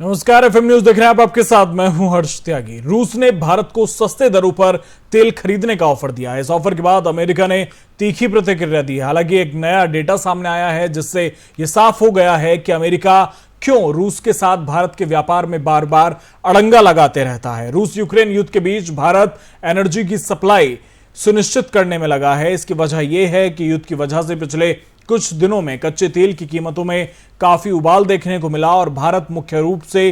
नमस्कार, FM news देख रहे हैं आप। आपके साथ मैं हूं हर्ष त्यागी। रूस ने भारत को सस्ते दरों पर तेल खरीदने का ऑफर दिया है। इस ऑफर के बाद अमेरिका ने तीखी प्रतिक्रिया दी है। हालांकि एक नया डेटा सामने आया है जिससे यह साफ हो गया है कि अमेरिका क्यों रूस के साथ भारत के व्यापार में बार बार अड़ंगा लगाते रहता है। रूस यूक्रेन युद्ध के बीच भारत एनर्जी की सप्लाई सुनिश्चित करने में लगा है। इसकी वजह यह है कि युद्ध की वजह से पिछले कुछ दिनों में कच्चे तेल की कीमतों में काफी उबाल देखने को मिला और भारत मुख्य रूप से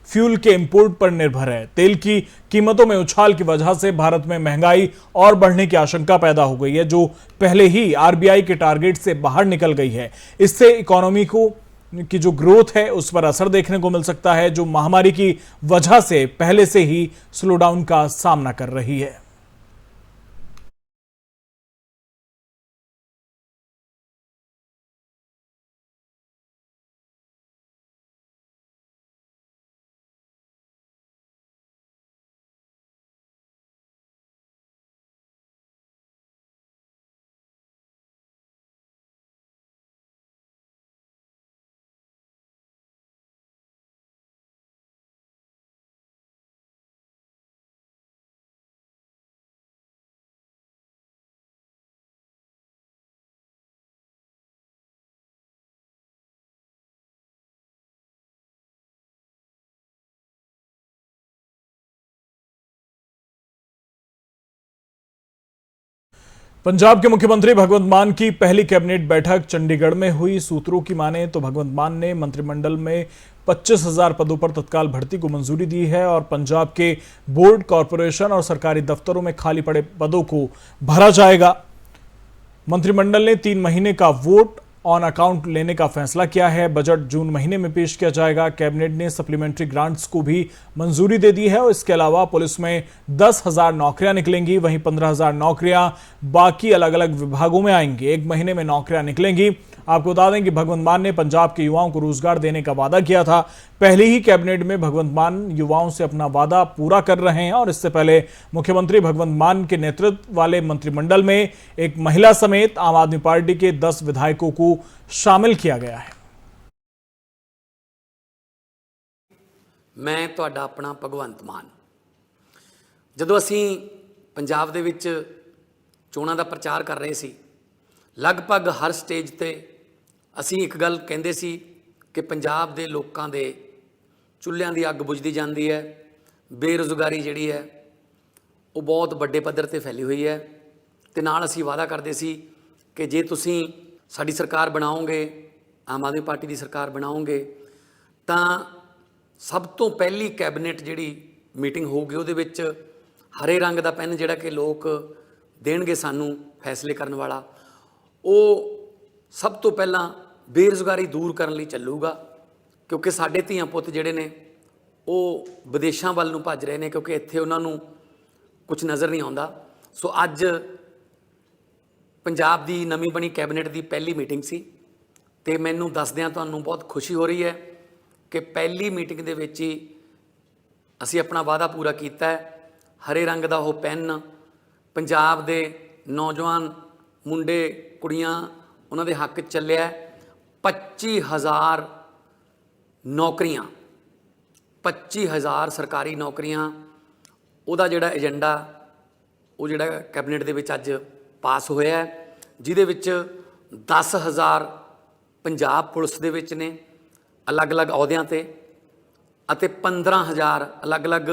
फ्यूल के इंपोर्ट पर निर्भर है। तेल की कीमतों में उछाल की वजह से भारत में महंगाई और बढ़ने की आशंका पैदा हो गई है, जो पहले ही आरबीआई के टारगेट से बाहर निकल गई है। इससे इकोनॉमी की जो ग्रोथ है उस पर असर देखने को मिल सकता है, जो महामारी की वजह से पहले से ही स्लोडाउन का सामना कर रही है। पंजाब के मुख्यमंत्री भगवंत मान की पहली कैबिनेट बैठक चंडीगढ़ में हुई। सूत्रों की माने तो भगवंत मान ने मंत्रिमंडल में 25,000 पदों पर तत्काल भर्ती को मंजूरी दी है और पंजाब के बोर्ड, कॉरपोरेशन और सरकारी दफ्तरों में खाली पड़े पदों को भरा जाएगा। मंत्रिमंडल ने 3 महीने का वोट ऑन अकाउंट लेने का फैसला किया है। बजट जून महीने में पेश किया जाएगा। कैबिनेट ने सप्लीमेंट्री ग्रांट्स को भी मंजूरी दे दी है और इसके अलावा पुलिस में 10,000 नौकरियां निकलेंगी, वहीं 15,000 नौकरियां बाकी अलग अलग विभागों में आएंगी। 1 महीने में नौकरियां निकलेंगी। आपको बता दें कि भगवंत मान ने पंजाब के युवाओं को रोजगार देने का वादा किया था। पहले ही कैबिनेट में भगवंत मान युवाओं से अपना वादा पूरा कर रहे हैं और इससे पहले मुख्यमंत्री भगवंत मान के नेतृत्व वाले मंत्रिमंडल में एक महिला समेत आम आदमी पार्टी के 10 विधायकों को शामिल किया गया है। मैं तुहाडा अपना भगवंत मान। जदों असीं पंजाब दे विच चोणां दा प्रचार कर रहे सी, लगभग हर स्टेज ते असीं एक गल कहंदे सी कि पंजाब दे लोकां दे चुल्हिਆਂ ਦੀ ਅੱਗ बुझदी ਜਾਂਦੀ है, बेरोज़गारी ਜਿਹੜੀ है ਉਹ बहुत ਵੱਡੇ ਪੱਧਰ ਤੇ फैली हुई है ਤੇ ਨਾਲ ਅਸੀਂ ਵਾਅਦਾ ਕਰਦੇ ਸੀ कि जे ਤੁਸੀਂ ਸਾਡੀ ਸਰਕਾਰ ਬਣਾਓਗੇ, ਆਮ ਆਦਮੀ ਪਾਰਟੀ ਦੀ ਸਰਕਾਰ ਬਣਾਓਗੇ, ਤਾਂ ਸਭ ਤੋਂ ਪਹਿਲੀ ਕੈਬਨਿਟ ਜਿਹੜੀ ਮੀਟਿੰਗ ਹੋਊਗੀ ਉਹਦੇ ਵਿੱਚ ਹਰੇ ਰੰਗ ਦਾ ਪੈਨ ਜਿਹੜਾ ਕਿ ਲੋਕ ਦੇਣਗੇ ਸਾਨੂੰ ਫੈਸਲੇ ਕਰਨ ਵਾਲਾ, ਉਹ ਸਭ ਤੋਂ ਪਹਿਲਾਂ ਬੇਰੁਜ਼ਗਾਰੀ दूर ਕਰਨ ਲਈ ਚੱਲੂਗਾ। ਕਿਉਂਕਿ ਸਾਡੇ ਧੀਆਂ ਪੁੱਤ ਜਿਹੜੇ ਨੇ ਉਹ ਵਿਦੇਸ਼ਾਂ ਵੱਲ ਨੂੰ ਭੱਜ ਰਹੇ ਨੇ ਕਿਉਂਕਿ ਇੱਥੇ ਉਹਨਾਂ ਨੂੰ ਕੁਝ ਨਜ਼ਰ ਨਹੀਂ ਆਉਂਦਾ। ਸੋ ਅੱਜ ਪੰਜਾਬ ਦੀ ਨਵੀਂ ਬਣੀ ਕੈਬਨਿਟ ਦੀ ਪਹਿਲੀ ਮੀਟਿੰਗ ਸੀ ਤੇ ਮੈਨੂੰ ਦੱਸਦਿਆਂ ਤੁਹਾਨੂੰ ਬਹੁਤ ਖੁਸ਼ੀ ਹੋ ਰਹੀ ਹੈ ਕਿ ਪਹਿਲੀ ਮੀਟਿੰਗ ਦੇ ਵਿੱਚ ਹੀ ਅਸੀਂ ਆਪਣਾ ਵਾਅਦਾ ਪੂਰਾ ਕੀਤਾ ਹੈ। ਹਰੇ ਰੰਗ ਦਾ ਉਹ ਪੈਨ ਪੰਜਾਬ ਦੇ ਨੌਜਵਾਨ ਮੁੰਡੇ ਕੁੜੀਆਂ ਉਹਨਾਂ ਦੇ ਹੱਕ 'ਚ ਚੱਲਿਆ। 25,000 ਨੌਕਰੀਆਂ, 25,000 ਸਰਕਾਰੀ ਨੌਕਰੀਆਂ, ਉਹਦਾ ਜਿਹੜਾ ਏਜੰਡਾ ਉਹ ਜਿਹੜਾ ਕੈਬਨਿਟ ਦੇ ਵਿੱਚ ਅੱਜ ਪਾਸ ਹੋਇਆ ਹੈ, ਜਿਹਦੇ ਵਿੱਚ 10,000 ਪੰਜਾਬ ਪੁਲਿਸ ਦੇ ਵਿੱਚ ਨੇ ਅਲੱਗ-ਅਲੱਗ ਅਹੁਦਿਆਂ ਤੇ ਅਤੇ 15,000 ਅਲੱਗ-ਅਲੱਗ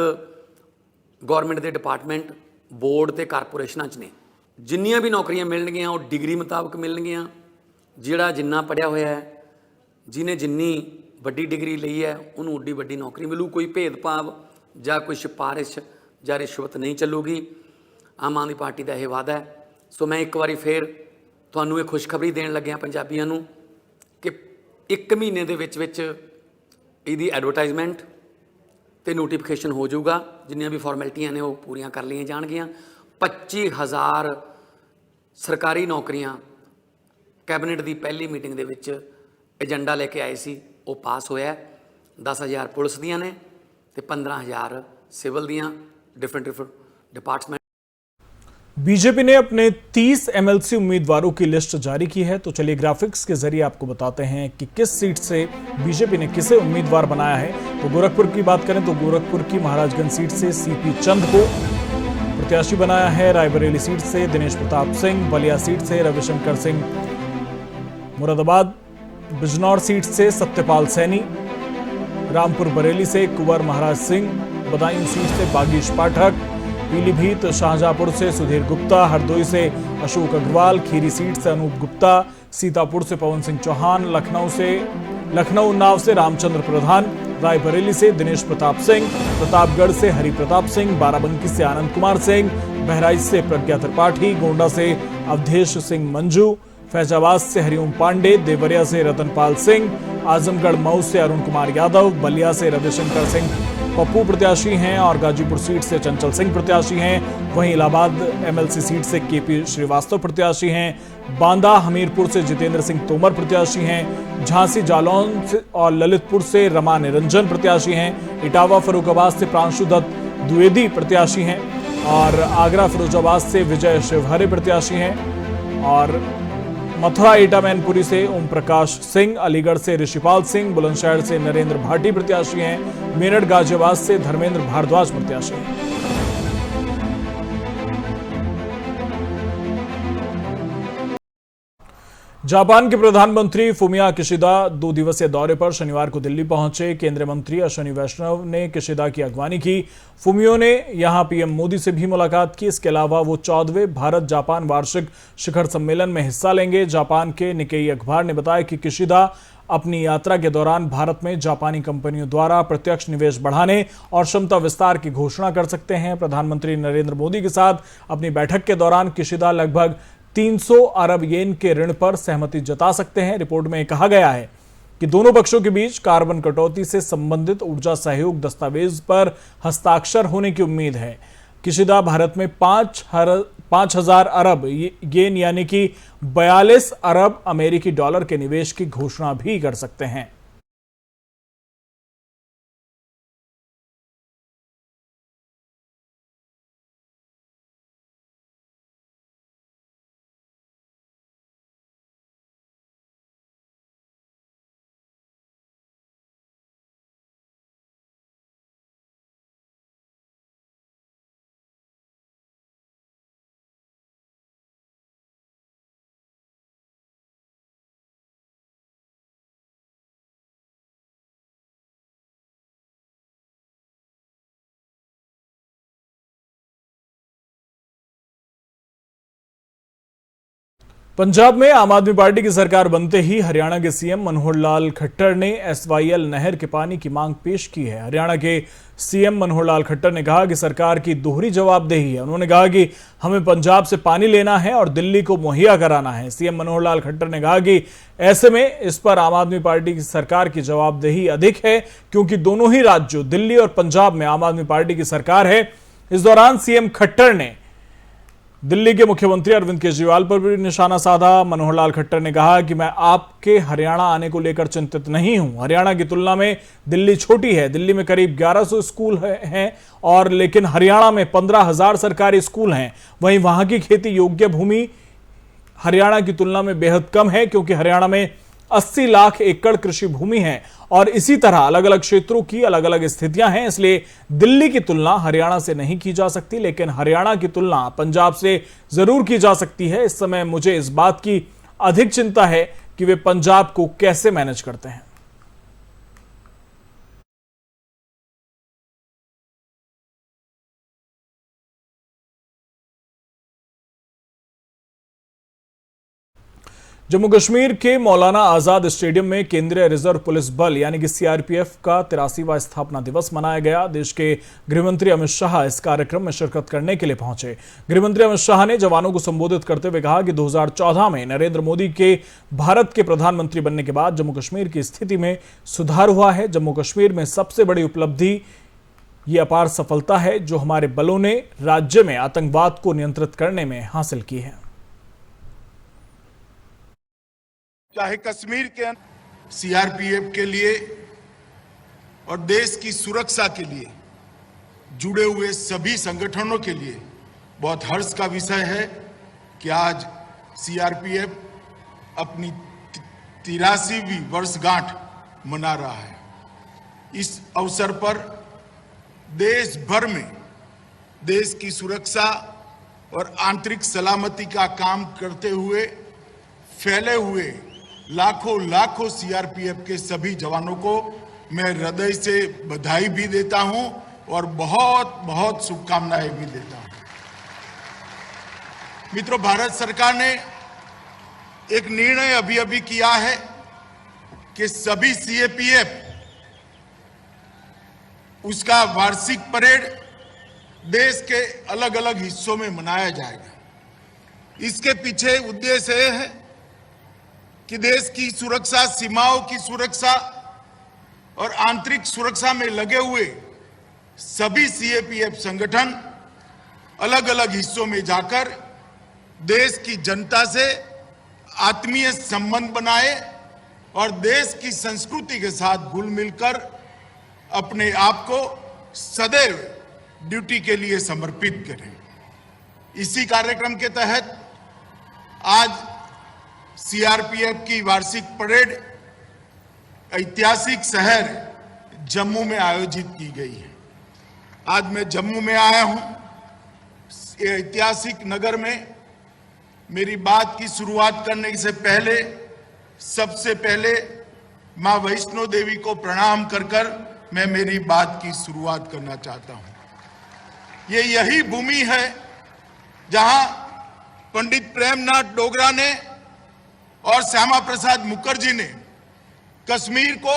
ਗੌਰਮੈਂਟ ਦੇ ਡਿਪਾਰਟਮੈਂਟ, ਬੋਰਡ ਤੇ ਕਾਰਪੋਰੇਸ਼ਨਾਂ 'ਚ ਨੇ। ਜਿੰਨੀਆਂ ਵੀ ਨੌਕਰੀਆਂ ਮਿਲਣਗੀਆਂ ਉਹ ਡਿਗਰੀ ਮੁਤਾਬਕ ਮਿਲਣਗੀਆਂ। ਜਿਹੜਾ ਜਿੰਨਾ ਪੜ੍ਹਿਆ ਹੋਇਆ ਹੈ, ਜਿਹਨੇ ਜਿੰਨੀ ਵੱਡੀ ਡਿਗਰੀ ਲਈ ਹੈ ਉਹਨੂੰ ਉੱਡੀ ਵੱਡੀ ਨੌਕਰੀ ਮਿਲੂ। ਕੋਈ ਭੇਦਭਾਵ ਜਾਂ ਕੋਈ ਸਿਫਾਰਿਸ਼ ਜਾਂ ਰਿਸ਼ਵਤ ਨਹੀਂ ਚੱਲੂਗੀ। ਆਮ ਆਦਮੀ ਪਾਰਟੀ ਦਾ ਇਹ ਵਾਅਦਾ ਹੈ। ਸੋ ਮੈਂ ਇੱਕ ਵਾਰੀ ਫੇਰ ਤੁਹਾਨੂੰ ਇਹ ਖੁਸ਼ਖਬਰੀ ਦੇਣ ਲੱਗਿਆ ਪੰਜਾਬੀਆਂ ਨੂੰ ਕਿ 1 ਮਹੀਨੇ ਦੇ ਵਿੱਚ ਇਹਦੀ ਐਡਵਰਟਾਈਜ਼ਮੈਂਟ ਤੇ ਨੋਟੀਫਿਕੇਸ਼ਨ ਹੋ ਜਾਊਗਾ। ਜਿੰਨੀਆਂ ਵੀ ਫਾਰਮੈਲਿਟੀਆਂ ਨੇ ਉਹ ਪੂਰੀਆਂ ਕਰ ਲਈਆਂ ਜਾਣਗੀਆਂ। 25,000 ਸਰਕਾਰੀ ਨੌਕਰੀਆਂ ਕੈਬਨਿਟ ਦੀ ਪਹਿਲੀ ਮੀਟਿੰਗ ਦੇ ਵਿੱਚ ਏਜੰਡਾ ਲੈ ਕੇ ਆਏ ਸੀ, ਉਹ ਪਾਸ ਹੋਇਆ। 10,000 ਪੁਲਿਸ ਦੀਆਂ ਨੇ ਤੇ 15,000 ਸਿਵਲ ਦੀਆਂ, ਡਿਫਰੈਂਟ ਡਿਪਾਰਟਮੈਂਟ। बीजेपी ने अपने 30 एमएलसी उम्मीदवारों की लिस्ट जारी की है। तो चलिए ग्राफिक्स के जरिए आपको बताते हैं कि किस सीट से बीजेपी ने किसे उम्मीदवार बनाया है। तो गोरखपुर की बात करें तो गोरखपुर की महाराजगंज सीट से सीपी चंद को प्रत्याशी बनाया है। रायबरेली सीट से दिनेश प्रताप सिंह, बलिया सीट से रविशंकर सिंह, मुरादाबाद बिजनौर सीट से सत्यपाल सैनी, रामपुर बरेली से कुंवर महाराज सिंह, बदायूं सीट से बागीश पाठक, पीलीभीत शाहजहांपुर से सुधीर गुप्ता, हरदोई से अशोक अग्रवाल, खीरी सीट से अनूप गुप्ता, सीतापुर से पवन सिंह चौहान, लखनऊ उन्नाव से रामचंद्र प्रधान, रायबरेली से दिनेश प्रताप सिंह, प्रतापगढ़ से हरि प्रताप सिंह, बाराबंकी से आनंद कुमार सिंह, बहराइच से प्रज्ञा त्रिपाठी, गोंडा से अवधेश सिंह मंजू, फैजाबाद से हरिओम पांडे, देवरिया से रतनपाल सिंह, आजमगढ़ मऊ से अरुण कुमार यादव, बलिया से रविशंकर सिंह पप्पू प्रत्याशी हैं और गाजीपुर सीट से चंचल सिंह प्रत्याशी हैं। वहीं इलाहाबाद एमएलसी सीट से केपी श्रीवास्तव प्रत्याशी हैं। बांदा हमीरपुर से जितेंद्र सिंह तोमर प्रत्याशी हैं। झांसी जालौन और ललितपुर से रमा निरंजन प्रत्याशी हैं। इटावा फर्रुखाबाद से प्रांशु दत्त द्विवेदी प्रत्याशी हैं और आगरा फिरोजाबाद से विजय शिवहरे प्रत्याशी हैं और मथुरा एटा मैनपुरी से ओम प्रकाश सिंह, अलीगढ़ से ऋषिपाल सिंह, बुलंदशहर से नरेंद्र भाटी प्रत्याशी हैं। मेरठ गाजियाबाद से धर्मेंद्र भारद्वाज प्रत्याशी हैं। जापान के प्रधानमंत्री फुमिया किशिदा 2 दिवसीय दौरे पर शनिवार को दिल्ली पहुंचे। केंद्रीय मंत्री अश्विनी वैष्णव ने किशिदा की अगवानी की। फुमियो ने यहां पीएम मोदी से भी मुलाकात की। इसके अलावा वो 14वें भारत जापान वार्षिक शिखर सम्मेलन में हिस्सा लेंगे। जापान के निकेई अखबार ने बताया कि किशिदा अपनी यात्रा के दौरान भारत में जापानी कंपनियों द्वारा प्रत्यक्ष निवेश बढ़ाने और क्षमता विस्तार की घोषणा कर सकते हैं। प्रधानमंत्री नरेंद्र मोदी के साथ अपनी बैठक के दौरान किशिदा लगभग 300 अरब येन के ऋण पर सहमति जता सकते हैं। रिपोर्ट में कहा गया है कि दोनों पक्षों के बीच कार्बन कटौती से संबंधित ऊर्जा सहयोग दस्तावेज पर हस्ताक्षर होने की उम्मीद है। किशिदा भारत में 5,000 अरब येन यानी कि 42 अरब अमेरिकी डॉलर के निवेश की घोषणा भी कर सकते हैं। पंजाब में आम आदमी पार्टी की सरकार बनते ही हरियाणा के सीएम मनोहर लाल खट्टर ने एसवाईएल नहर के पानी की मांग पेश की है। हरियाणा के सीएम मनोहर लाल खट्टर ने कहा कि सरकार की दोहरी जवाबदेही है। उन्होंने कहा कि हमें पंजाब से पानी लेना है और दिल्ली को मुहैया कराना है। सीएम मनोहर लाल खट्टर ने कहा कि ऐसे में इस पर आम आदमी पार्टी की सरकार की जवाबदेही अधिक है, क्योंकि दोनों ही राज्यों दिल्ली और पंजाब में आम आदमी पार्टी की सरकार है। इस दौरान सीएम खट्टर ने दिल्ली के मुख्यमंत्री अरविंद केजरीवाल पर भी निशाना साधा। मनोहर लाल खट्टर ने कहा कि मैं आपके हरियाणा आने को लेकर चिंतित नहीं हूं। हरियाणा की तुलना में दिल्ली छोटी है। दिल्ली में करीब 1100 स्कूल हैं और लेकिन हरियाणा में 15,000 सरकारी स्कूल हैं। वहीं वहां की खेती योग्य भूमि हरियाणा की तुलना में बेहद कम है, क्योंकि हरियाणा में 80 लाख एकड़ कृषि भूमि है और इसी तरह अलग अलग क्षेत्रों की अलग अलग स्थितियां हैं। इसलिए दिल्ली की तुलना हरियाणा से नहीं की जा सकती, लेकिन हरियाणा की तुलना पंजाब से जरूर की जा सकती है। इस समय मुझे इस बात की अधिक चिंता है कि वे पंजाब को कैसे मैनेज करते हैं। जम्मू कश्मीर के मौलाना आजाद स्टेडियम में केंद्रीय रिजर्व पुलिस बल यानी कि सीआरपीएफ का 83वां स्थापना दिवस मनाया गया। देश के गृहमंत्री अमित शाह इस कार्यक्रम में शिरकत करने के लिए पहुंचे। गृहमंत्री अमित शाह ने जवानों को संबोधित करते हुए कहा कि 2014 में नरेंद्र मोदी के भारत के प्रधानमंत्री बनने के बाद जम्मू कश्मीर की स्थिति में सुधार हुआ है। जम्मू कश्मीर में सबसे बड़ी उपलब्धि ये अपार सफलता है जो हमारे बलों ने राज्य में आतंकवाद को नियंत्रित करने में हासिल की है। चाहे कश्मीर के सीआरपीएफ के लिए और देश की सुरक्षा के लिए जुड़े हुए सभी संगठनों के लिए बहुत हर्ष का विषय है कि आज सीआरपीएफ अपनी 83वीं वर्षगांठ मना रहा है। इस अवसर पर देश भर में देश की सुरक्षा और आंतरिक सलामती का काम करते हुए फैले हुए लाखों सीआरपीएफ के सभी जवानों को मैं हृदय से बधाई भी देता हूं और बहुत शुभकामनाएं भी देता हूं। मित्रों, भारत सरकार ने एक निर्णय अभी किया है कि सभी सीएपीएफ उसका वार्षिक परेड देश के अलग अलग हिस्सों में मनाया जाएगा। इसके पीछे उद्देश्य यह है कि देश की सुरक्षा, सीमाओं की सुरक्षा और आंतरिक सुरक्षा में लगे हुए सभी सीएपीएफ संगठन अलग अलग हिस्सों में जाकर देश की जनता से आत्मीय संबंध बनाए और देश की संस्कृति के साथ घुल मिलकर अपने आप को सदैव ड्यूटी के लिए समर्पित करें। इसी कार्यक्रम के तहत आज सीआरपीएफ की वार्षिक परेड ऐतिहासिक शहर जम्मू में आयोजित की गई है। आज मैं जम्मू में आया हूं। ये ऐतिहासिक नगर में मेरी बात की शुरुआत करने से पहले सबसे पहले मां वैष्णो देवी को प्रणाम कर मैं मेरी बात की शुरुआत करना चाहता हूं। ये यही भूमि है जहां पंडित प्रेमनाथ डोगरा ने और श्यामा प्रसाद मुखर्जी ने कश्मीर को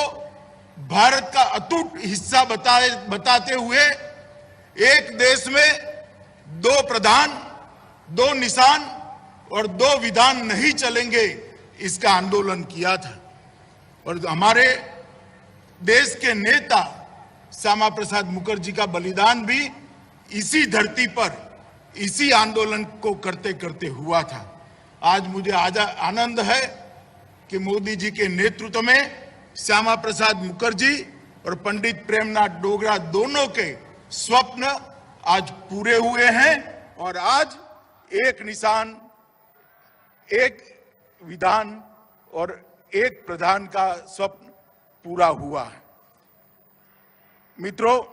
भारत का अटूट हिस्सा बताते हुए एक देश में दो प्रधान, दो निशान और दो विधान नहीं चलेंगे, इसका आंदोलन किया था। और हमारे देश के नेता श्यामा प्रसाद मुखर्जी का बलिदान भी इसी धरती पर इसी आंदोलन को करते करते हुआ था। आज मुझे आनंद है कि मोदी जी के नेतृत्व में श्यामा प्रसाद मुखर्जी और पंडित प्रेमनाथ डोगरा दोनों के स्वप्न आज पूरे हुए हैं और आज एक निशान, एक विधान और एक प्रधान का स्वप्न पूरा हुआ है। मित्रों,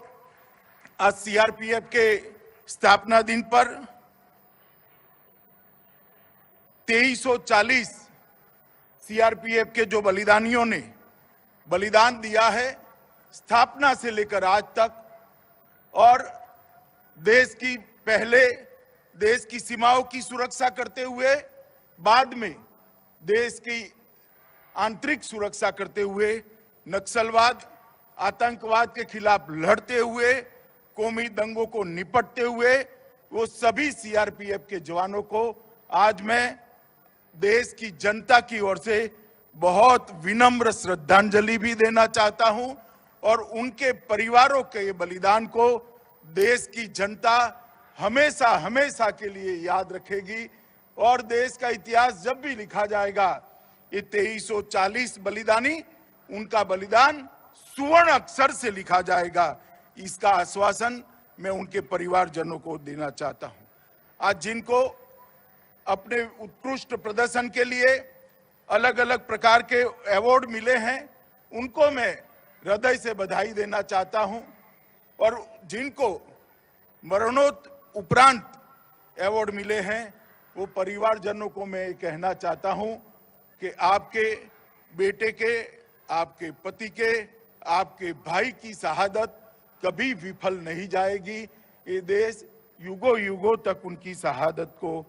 आज सीआरपीएफ के स्थापना दिन पर 2340 सीआरपीएफ के जो बलिदानियों ने बलिदान दिया है स्थापना से लेकर आज तक, और देश की सीमाओं की सुरक्षा करते हुए, बाद में देश की आंतरिक सुरक्षा करते हुए, नक्सलवाद, आतंकवाद के खिलाफ लड़ते हुए, कौमी दंगों को निपटते हुए, वो सभी सीआरपीएफ के जवानों को आज मैं देश की जनता की ओर से बहुत विनम्र श्रद्धांजलि भी देना चाहता हूं और उनके परिवारों के बलिदान को देश की जनता हमेशा हमेशा के लिए याद रखेगी। और देश का इतिहास जब भी लिखा जाएगा, ये 2340 बलिदानी, उनका बलिदान सुवर्ण अक्षर से लिखा जाएगा। इसका आश्वासन मैं उनके परिवारजनों को देना चाहता हूं। आज जिनको अपने उत्कृष्ट प्रदर्शन के लिए अलग अलग प्रकार के अवार्ड मिले हैं, उनको मैं हृदय से बधाई देना चाहता हूं और जिनको मरणोपरांत अवार्ड मिले हैं, वो परिवारजनों को मैं कहना चाहता हूं कि आपके बेटे के, आपके पति के, आपके भाई की शहादत कभी विफल नहीं जाएगी। ये देश युगों युगों तक उनकी शहादत को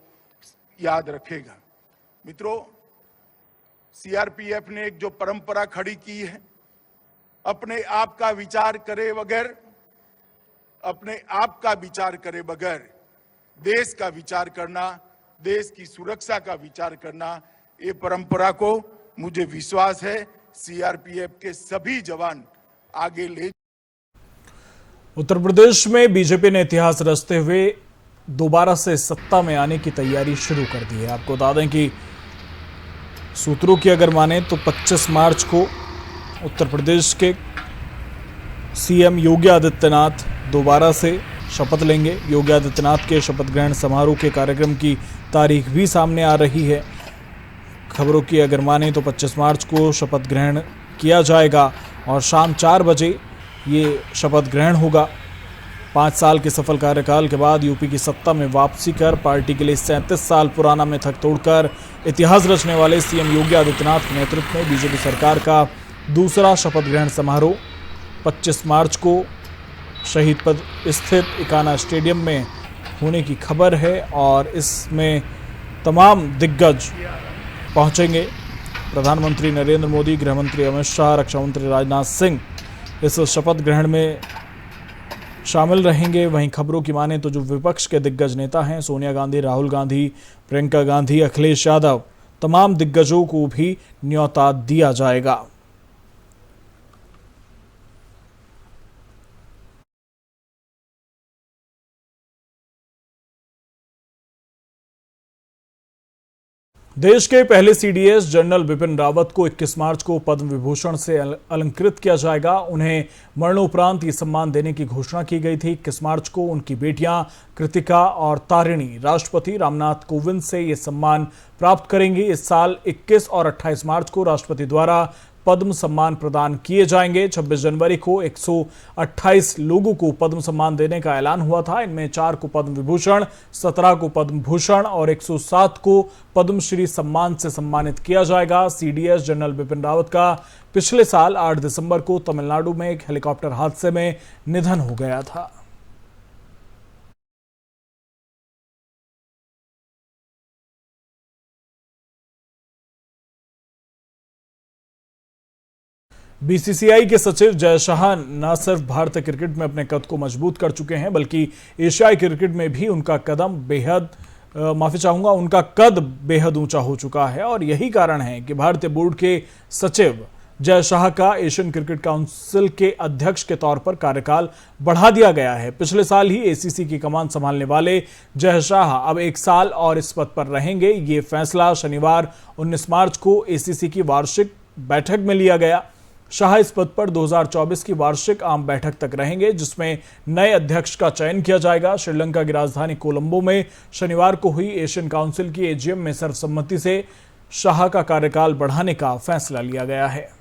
याद रखेगा। मित्रों, सीआरपीएफ ने एक जो परंपरा खड़ी की है, अपने आप का विचार करे बगैर देश का विचार करना, देश की सुरक्षा का विचार करना, ये परंपरा को मुझे विश्वास है सीआरपीएफ के सभी जवान आगे ले। उत्तर प्रदेश में बीजेपी ने इतिहास रचते हुए दोबारा से सत्ता में आने की तैयारी शुरू कर दी है। आपको बता दें कि सूत्रों की अगर माने तो 25 मार्च को उत्तर प्रदेश के सीएम योगी आदित्यनाथ दोबारा से शपथ लेंगे। योगी आदित्यनाथ के शपथ ग्रहण समारोह के कार्यक्रम की तारीख भी सामने आ रही है। खबरों की अगर माने तो 25 मार्च को शपथ ग्रहण किया जाएगा और शाम 4 बजे ये शपथ ग्रहण होगा। 5 साल के सफल कार्यकाल के बाद यूपी की सत्ता में वापसी कर पार्टी के लिए 37 साल पुराना मिथक तोड़कर इतिहास रचने वाले सीएम योगी आदित्यनाथ के नेतृत्व में बीजेपी सरकार का दूसरा शपथ ग्रहण समारोह 25 मार्च को शहीद पद स्थित इकाना स्टेडियम में होने की खबर है और इसमें तमाम दिग्गज पहुंचेंगे। प्रधानमंत्री नरेंद्र मोदी, गृहमंत्री अमित शाह, रक्षा मंत्री राजनाथ सिंह इस शपथ ग्रहण में शामिल रहेंगे। वहीं खबरों की माने तो जो विपक्ष के दिग्गज नेता हैं, सोनिया गांधी, राहुल गांधी, प्रियंका गांधी, अखिलेश यादव, तमाम दिग्गजों को भी न्योता दिया जाएगा। देश के पहले सीडीएस जनरल बिपिन रावत को 21 मार्च को पद्म विभूषण से अलंकृत किया जाएगा। उन्हें मरणोपरांत ये सम्मान देने की घोषणा की गई थी। 21 मार्च को उनकी बेटियां कृतिका और तारिणी राष्ट्रपति रामनाथ कोविंद से ये सम्मान प्राप्त करेंगी। इस साल 21 और 28 मार्च को राष्ट्रपति द्वारा पद्म सम्मान प्रदान किए जाएंगे। 26 जनवरी को 128 लोगों को पद्म सम्मान देने का ऐलान हुआ था। इनमें 4 को पद्म विभूषण, 17 को पद्म भूषण और 107 को पद्मश्री सम्मान से सम्मानित किया जाएगा। सीडीएस जनरल बिपिन रावत का पिछले साल 8 दिसंबर को तमिलनाडु में एक हेलीकॉप्टर हादसे में निधन हो गया था। बीसीसीआई के सचिव जय शाह न सिर्फ भारतीय क्रिकेट में अपने कद को मजबूत कर चुके हैं, बल्कि एशियाई क्रिकेट में भी उनका कद बेहद ऊंचा हो चुका है। और यही कारण है कि भारतीय बोर्ड के सचिव जय शाह का एशियन क्रिकेट काउंसिल के अध्यक्ष के तौर पर कार्यकाल बढ़ा दिया गया है। पिछले साल ही एसीसी की कमान संभालने वाले जय शाह अब 1 साल और इस पद पर रहेंगे। ये फैसला शनिवार 19 मार्च को एसीसी की वार्षिक बैठक में लिया गया। शाह इस पद पर 2024 की वार्षिक आम बैठक तक रहेंगे, जिसमें नए अध्यक्ष का चयन किया जाएगा। श्रीलंका की राजधानी कोलंबो में शनिवार को हुई एशियन काउंसिल की एजीएम में सर्वसम्मति से शाह का कार्यकाल बढ़ाने का फैसला लिया गया है।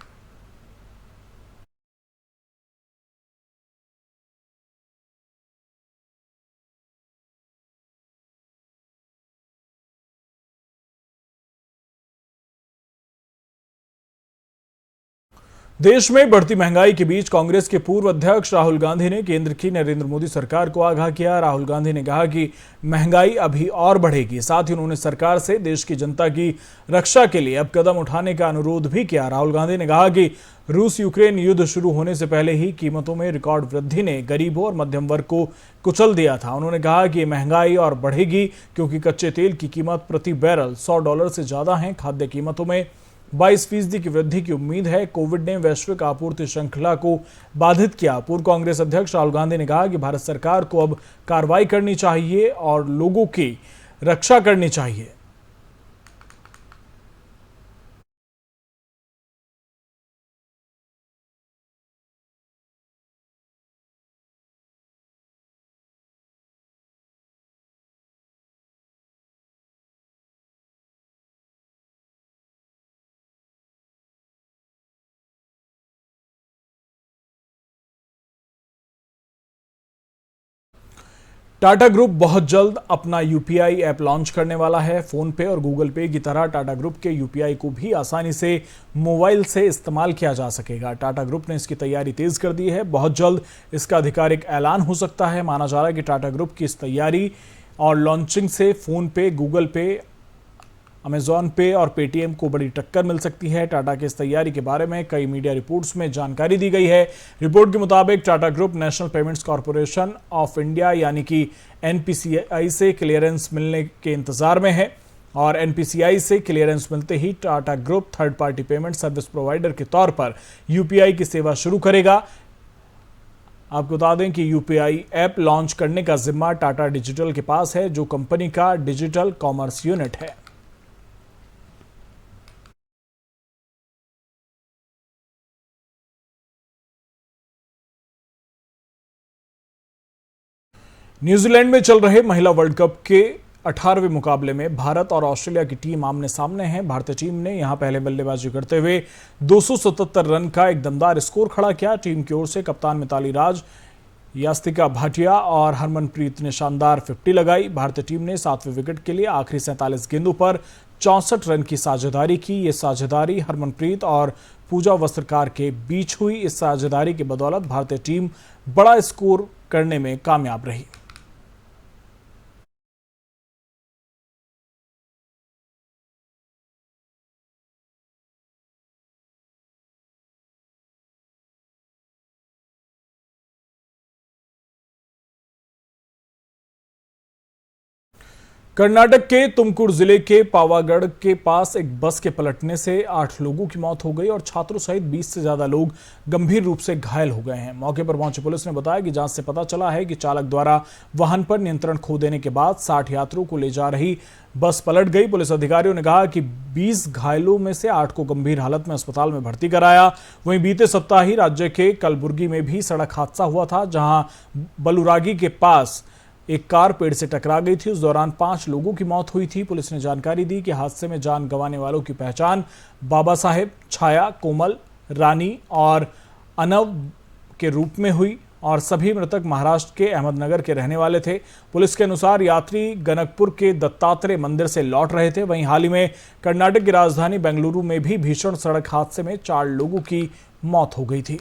देश में बढ़ती महंगाई के बीच कांग्रेस के पूर्व अध्यक्ष राहुल गांधी ने केंद्र की नरेंद्र मोदी सरकार को आगाह किया। राहुल गांधी ने कहा कि महंगाई अभी और बढ़ेगी। साथ ही उन्होंने सरकार से देश की जनता की रक्षा के लिए अब कदम उठाने का अनुरोध भी किया। राहुल गांधी ने कहा कि रूस यूक्रेन युद्ध शुरू होने से पहले ही कीमतों में रिकॉर्ड वृद्धि ने गरीबों और मध्यम वर्ग को कुचल दिया था। उन्होंने कहा कि महंगाई और बढ़ेगी क्योंकि कच्चे तेल की कीमत प्रति बैरल $100 से ज्यादा है। खाद्य कीमतों में 22% की वृद्धि की उम्मीद है। कोविड ने वैश्विक आपूर्ति श्रृंखला को बाधित किया। पूर्व कांग्रेस अध्यक्ष राहुल गांधी ने कहा कि भारत सरकार को अब कार्रवाई करनी चाहिए और लोगों की रक्षा करनी चाहिए। टाटा ग्रुप बहुत जल्द अपना यूपीआई ऐप लॉन्च करने वाला है। फोन पे और गूगल पे की तरह टाटा ग्रुप के यूपीआई को भी आसानी से मोबाइल से इस्तेमाल किया जा सकेगा। टाटा ग्रुप ने इसकी तैयारी तेज कर दी है। बहुत जल्द इसका आधिकारिक ऐलान हो सकता है। माना जा रहा है कि टाटा ग्रुप की इस तैयारी और लॉन्चिंग से फोन पे, गूगल पे, अमेजॉन पे और पेटीएम को बड़ी टक्कर मिल सकती है। टाटा की इस तैयारी के बारे में कई मीडिया रिपोर्ट्स में जानकारी दी गई है। रिपोर्ट के मुताबिक Tata group national payments corporation of India यानी कि एनपीसीआई से क्लियरेंस मिलने के इंतजार में है और एनपीसीआई से क्लियरेंस मिलते ही Tata group third party payment service provider के तौर पर यूपीआई की सेवा शुरू करेगा। आपको बता दें कि यूपीआई ऐप लॉन्च करने का जिम्मा टाटा डिजिटल के पास है, जो कंपनी का डिजिटल कॉमर्स यूनिट है। न्यूजीलैंड में चल रहे महिला वर्ल्ड कप के 18वें मुकाबले में भारत और ऑस्ट्रेलिया की टीम आमने सामने है। भारतीय टीम ने यहां पहले बल्लेबाजी करते हुए 277 रन का एक दमदार स्कोर खड़ा किया। टीम की ओर से कप्तान मिताली राज, यास्तिका भाटिया और हरमनप्रीत ने शानदार 50 लगाई। भारतीय टीम ने 7वें विकेट के लिए आखिरी 47 गेंदों पर 64 रन की साझेदारी की। ये साझेदारी हरमनप्रीत और पूजा वस्त्रकार के बीच हुई। इस साझेदारी की बदौलत भारतीय टीम बड़ा स्कोर करने में कामयाब रही। कर्नाटक के तुमकुर जिले के पावागढ़ के पास एक बस के पलटने से 8 लोगों की मौत हो गई और छात्रों सहित 20 से ज्यादा लोग गंभीर रूप से घायल हो गए हैं। मौके पर पहुंची पुलिस ने बताया कि जांच से पता चला है कि चालक द्वारा वाहन पर नियंत्रण खो देने के बाद 60 यात्रियों को ले जा रही बस पलट गई। पुलिस अधिकारियों ने कहा कि 20 घायलों में से 8 को गंभीर हालत में अस्पताल में भर्ती कराया। वहीं बीते सप्ताह ही राज्य के कलबुर्गी में भी सड़क हादसा हुआ था, जहां बलुरागी के पास एक कार पेड़ से टकरा गई थी। उस दौरान 5 लोगों की मौत हुई थी। पुलिस ने जानकारी दी कि हादसे में जान गंवाने वालों की पहचान बाबा साहेब, छाया, कोमल, रानी और अनव के रूप में हुई और सभी मृतक महाराष्ट्र के अहमदनगर के रहने वाले थे। पुलिस के अनुसार यात्री गनकपुर के दत्तात्रेय मंदिर से लौट रहे थे। वहीं हाल ही में कर्नाटक की राजधानी बेंगलुरु में भी भीषण सड़क हादसे में 4 लोगों की मौत हो गई थी।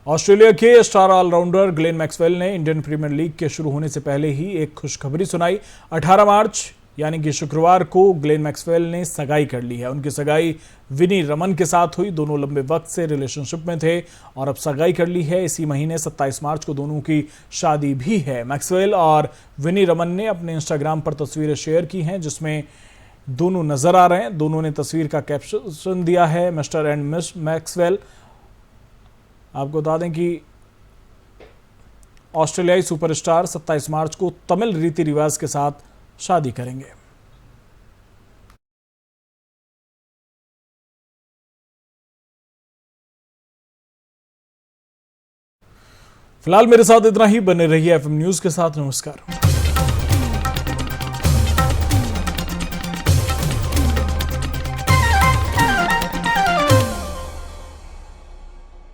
ऑस्ट्रेलिया के स्टार ऑलराउंडर ग्लेन मैक्सवेल ने इंडियन प्रीमियर लीग के शुरू होने से पहले ही एक खुशखबरी सुनाई। 18 मार्च यानी कि शुक्रवार को ग्लेन मैक्सवेल ने सगाई कर ली है। उनकी सगाई विनी रमन के साथ हुई। दोनों लंबे वक्त से रिलेशनशिप में थे और अब सगाई कर ली है। इसी महीने 27 मार्च को दोनों की शादी भी है। मैक्सवेल और विनी रमन ने अपने इंस्टाग्राम पर तस्वीरें शेयर की हैं जिसमें दोनों नजर आ रहे हैं। दोनों ने तस्वीर का कैप्शन दिया है, मिस्टर एंड मिस मैक्सवेल। आपको बता दें कि ऑस्ट्रेलियाई सुपरस्टार 27 मार्च को तमिल रीति रिवाज के साथ शादी करेंगे। फिलहाल मेरे साथ इतना ही। बने रहिए एफएम न्यूज के साथ। नमस्कार।